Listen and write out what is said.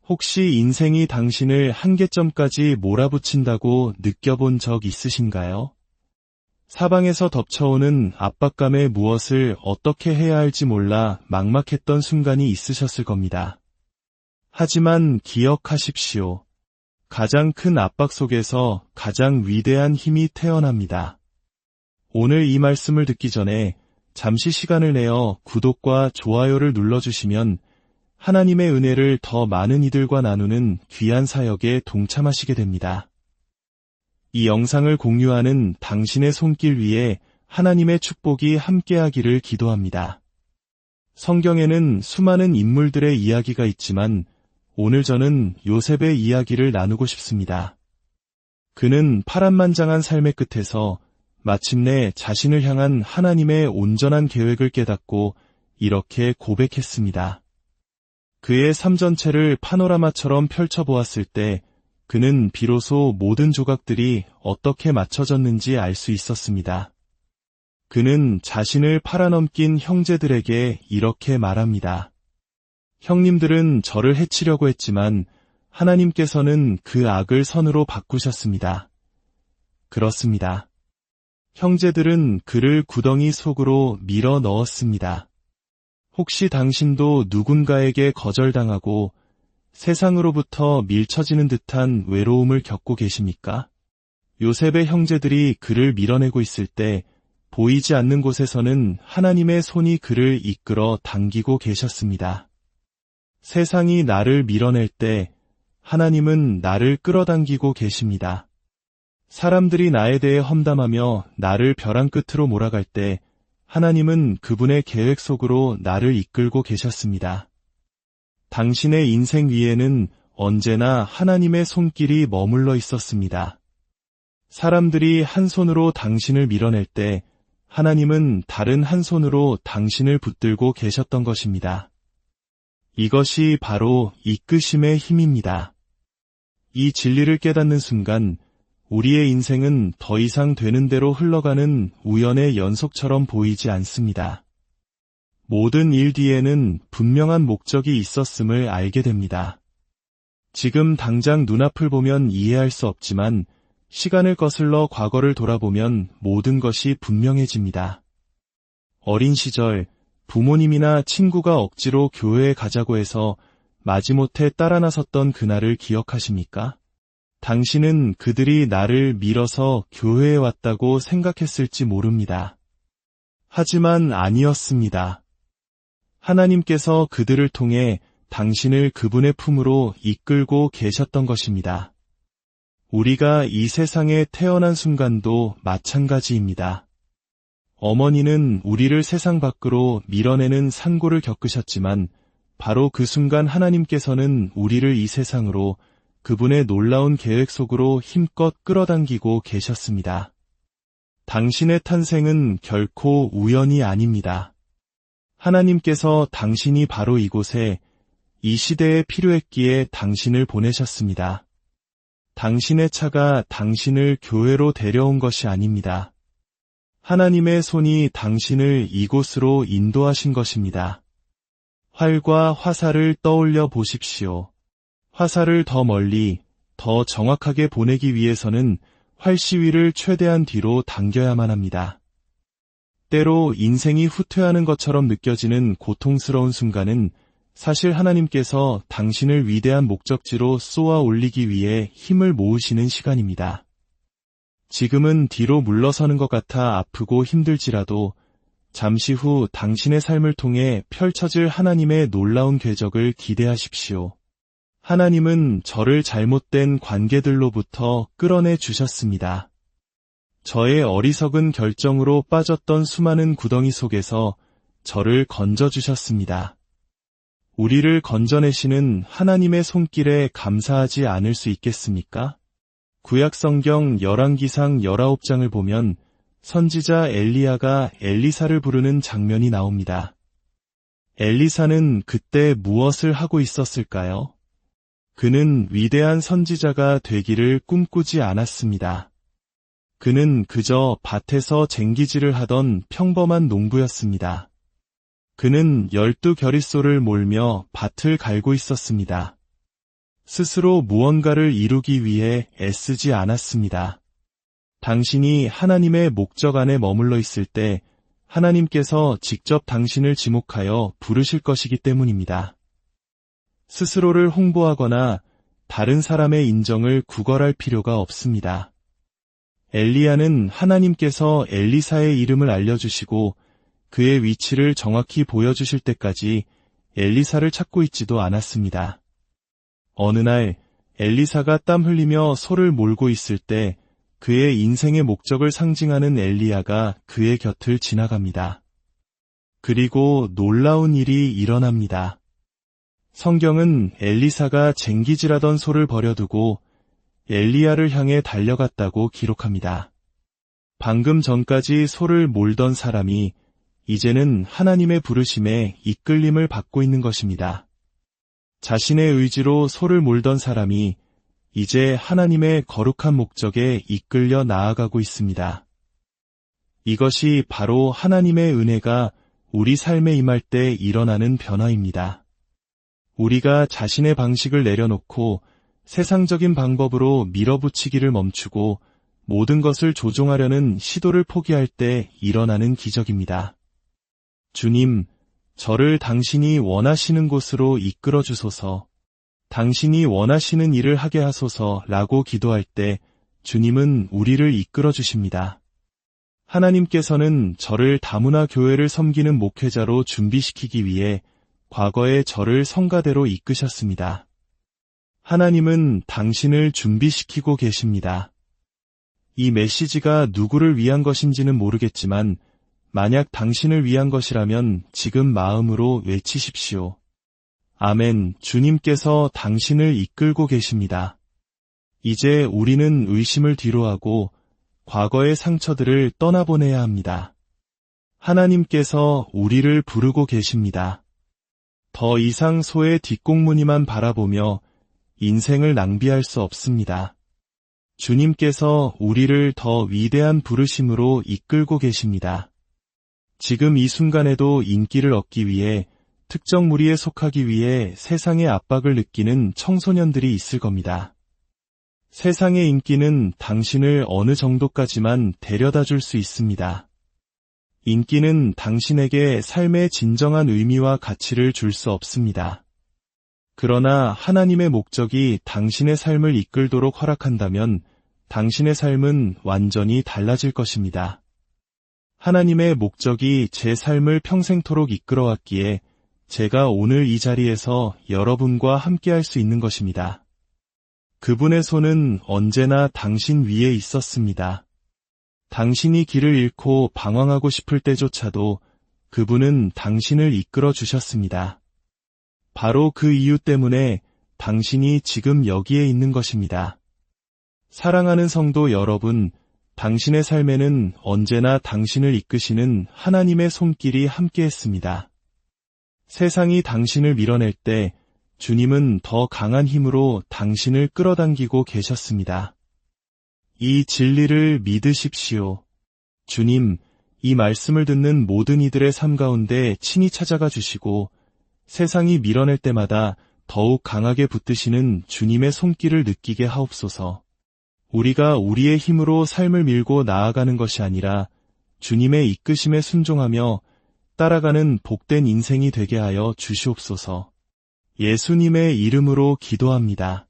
혹시 인생이 당신을 한계점까지 몰아붙인다고 느껴본 적 있으신가요? 사방에서 덮쳐오는 압박감에 무엇을 어떻게 해야 할지 몰라 막막했던 순간이 있으셨을 겁니다. 하지만 기억하십시오. 가장 큰 압박 속에서 가장 위대한 힘이 태어납니다. 오늘 이 말씀을 듣기 전에 잠시 시간을 내어 구독과 좋아요를 눌러주시면 하나님의 은혜를 더 많은 이들과 나누는 귀한 사역에 동참하시게 됩니다. 이 영상을 공유하는 당신의 손길 위에 하나님의 축복이 함께하기를 기도합니다. 성경에는 수많은 인물들의 이야기가 있지만 오늘 저는 요셉의 이야기를 나누고 싶습니다. 그는 파란만장한 삶의 끝에서 마침내 자신을 향한 하나님의 온전한 계획을 깨닫고 이렇게 고백했습니다. 그의 삶 전체를 파노라마처럼 펼쳐보았을 때 그는 비로소 모든 조각들이 어떻게 맞춰졌는지 알 수 있었습니다. 그는 자신을 팔아넘긴 형제들에게 이렇게 말합니다. 형님들은 저를 해치려고 했지만 하나님께서는 그 악을 선으로 바꾸셨습니다. 그렇습니다. 형제들은 그를 구덩이 속으로 밀어 넣었습니다. 혹시 당신도 누군가에게 거절당하고 세상으로부터 밀쳐지는 듯한 외로움을 겪고 계십니까? 요셉의 형제들이 그를 밀어내고 있을 때 보이지 않는 곳에서는 하나님의 손이 그를 이끌어 당기고 계셨습니다. 세상이 나를 밀어낼 때 하나님은 나를 끌어당기고 계십니다. 사람들이 나에 대해 험담하며 나를 벼랑 끝으로 몰아갈 때 하나님은 그분의 계획 속으로 나를 이끌고 계셨습니다. 당신의 인생 위에는 언제나 하나님의 손길이 머물러 있었습니다. 사람들이 한 손으로 당신을 밀어낼 때 하나님은 다른 한 손으로 당신을 붙들고 계셨던 것입니다. 이것이 바로 이끄심의 힘입니다. 이 진리를 깨닫는 순간 우리의 인생은 더 이상 되는 대로 흘러가는 우연의 연속처럼 보이지 않습니다. 모든 일 뒤에는 분명한 목적이 있었음을 알게 됩니다. 지금 당장 눈앞을 보면 이해할 수 없지만 시간을 거슬러 과거를 돌아보면 모든 것이 분명해집니다. 어린 시절 부모님이나 친구가 억지로 교회에 가자고 해서 마지못해 따라 나섰던 그날을 기억하십니까? 당신은 그들이 나를 밀어서 교회에 왔다고 생각했을지 모릅니다. 하지만 아니었습니다. 하나님께서 그들을 통해 당신을 그분의 품으로 이끌고 계셨던 것입니다. 우리가 이 세상에 태어난 순간도 마찬가지입니다. 어머니는 우리를 세상 밖으로 밀어내는 산고를 겪으셨지만 바로 그 순간 하나님께서는 우리를 이 세상으로 그분의 놀라운 계획 속으로 힘껏 끌어당기고 계셨습니다. 당신의 탄생은 결코 우연이 아닙니다. 하나님께서 당신이 바로 이곳에 이 시대에 필요했기에 당신을 보내셨습니다. 당신의 차가 당신을 교회로 데려온 것이 아닙니다. 하나님의 손이 당신을 이곳으로 인도하신 것입니다. 활과 화살을 떠올려 보십시오. 화살을 더 멀리, 더 정확하게 보내기 위해서는 활시위를 최대한 뒤로 당겨야만 합니다. 때로 인생이 후퇴하는 것처럼 느껴지는 고통스러운 순간은 사실 하나님께서 당신을 위대한 목적지로 쏘아 올리기 위해 힘을 모으시는 시간입니다. 지금은 뒤로 물러서는 것 같아 아프고 힘들지라도 잠시 후 당신의 삶을 통해 펼쳐질 하나님의 놀라운 궤적을 기대하십시오. 하나님은 저를 잘못된 관계들로부터 끌어내 주셨습니다. 저의 어리석은 결정으로 빠졌던 수많은 구덩이 속에서 저를 건져주셨습니다. 우리를 건져내시는 하나님의 손길에 감사하지 않을 수 있겠습니까? 구약성경 열왕기상 19장을 보면 선지자 엘리야가 엘리사를 부르는 장면이 나옵니다. 엘리사는 그때 무엇을 하고 있었을까요? 그는 위대한 선지자가 되기를 꿈꾸지 않았습니다. 그는 그저 밭에서 쟁기질을 하던 평범한 농부였습니다. 그는 12겨릿소를 몰며 밭을 갈고 있었습니다. 스스로 무언가를 이루기 위해 애쓰지 않았습니다. 당신이 하나님의 목적 안에 머물러 있을 때 하나님께서 직접 당신을 지목하여 부르실 것이기 때문입니다. 스스로를 홍보하거나 다른 사람의 인정을 구걸할 필요가 없습니다. 엘리야는 하나님께서 엘리사의 이름을 알려주시고 그의 위치를 정확히 보여주실 때까지 엘리사를 찾고 있지도 않았습니다. 어느 날 엘리사가 땀 흘리며 소를 몰고 있을 때 그의 인생의 목적을 상징하는 엘리야가 그의 곁을 지나갑니다. 그리고 놀라운 일이 일어납니다. 성경은 엘리사가 쟁기질하던 소를 버려두고 엘리야를 향해 달려갔다고 기록합니다. 방금 전까지 소를 몰던 사람이 이제는 하나님의 부르심에 이끌림을 받고 있는 것입니다. 자신의 의지로 소를 몰던 사람이 이제 하나님의 거룩한 목적에 이끌려 나아가고 있습니다. 이것이 바로 하나님의 은혜가 우리 삶에 임할 때 일어나는 변화입니다. 우리가 자신의 방식을 내려놓고 세상적인 방법으로 밀어붙이기를 멈추고 모든 것을 조종하려는 시도를 포기할 때 일어나는 기적입니다. 주님, 저를 당신이 원하시는 곳으로 이끌어 주소서, 당신이 원하시는 일을 하게 하소서라고 기도할 때 주님은 우리를 이끌어 주십니다. 하나님께서는 저를 다문화 교회를 섬기는 목회자로 준비시키기 위해 과거에 저를 성가대로 이끄셨습니다. 하나님은 당신을 준비시키고 계십니다. 이 메시지가 누구를 위한 것인지는 모르겠지만 만약 당신을 위한 것이라면 지금 마음으로 외치십시오. 아멘. 주님께서 당신을 이끌고 계십니다. 이제 우리는 의심을 뒤로하고 과거의 상처들을 떠나보내야 합니다. 하나님께서 우리를 부르고 계십니다. 더 이상 소의 뒷공무니만 바라보며 인생을 낭비할 수 없습니다. 주님께서 우리를 더 위대한 부르심으로 이끌고 계십니다. 지금 이 순간에도 인기를 얻기 위해 특정 무리에 속하기 위해 세상의 압박을 느끼는 청소년들이 있을 겁니다. 세상의 인기는 당신을 어느 정도까지만 데려다 줄 수 있습니다. 인기는 당신에게 삶의 진정한 의미와 가치를 줄 수 없습니다. 그러나 하나님의 목적이 당신의 삶을 이끌도록 허락한다면 당신의 삶은 완전히 달라질 것입니다. 하나님의 목적이 제 삶을 평생토록 이끌어왔기에 제가 오늘 이 자리에서 여러분과 함께할 수 있는 것입니다. 그분의 손은 언제나 당신 위에 있었습니다. 당신이 길을 잃고 방황하고 싶을 때조차도 그분은 당신을 이끌어 주셨습니다. 바로 그 이유 때문에 당신이 지금 여기에 있는 것입니다. 사랑하는 성도 여러분, 당신의 삶에는 언제나 당신을 이끄시는 하나님의 손길이 함께했습니다. 세상이 당신을 밀어낼 때 주님은 더 강한 힘으로 당신을 끌어당기고 계셨습니다. 이 진리를 믿으십시오. 주님, 이 말씀을 듣는 모든 이들의 삶 가운데 친히 찾아가 주시고 세상이 밀어낼 때마다 더욱 강하게 붙드시는 주님의 손길을 느끼게 하옵소서. 우리가 우리의 힘으로 삶을 밀고 나아가는 것이 아니라 주님의 이끄심에 순종하며 따라가는 복된 인생이 되게 하여 주시옵소서. 예수님의 이름으로 기도합니다.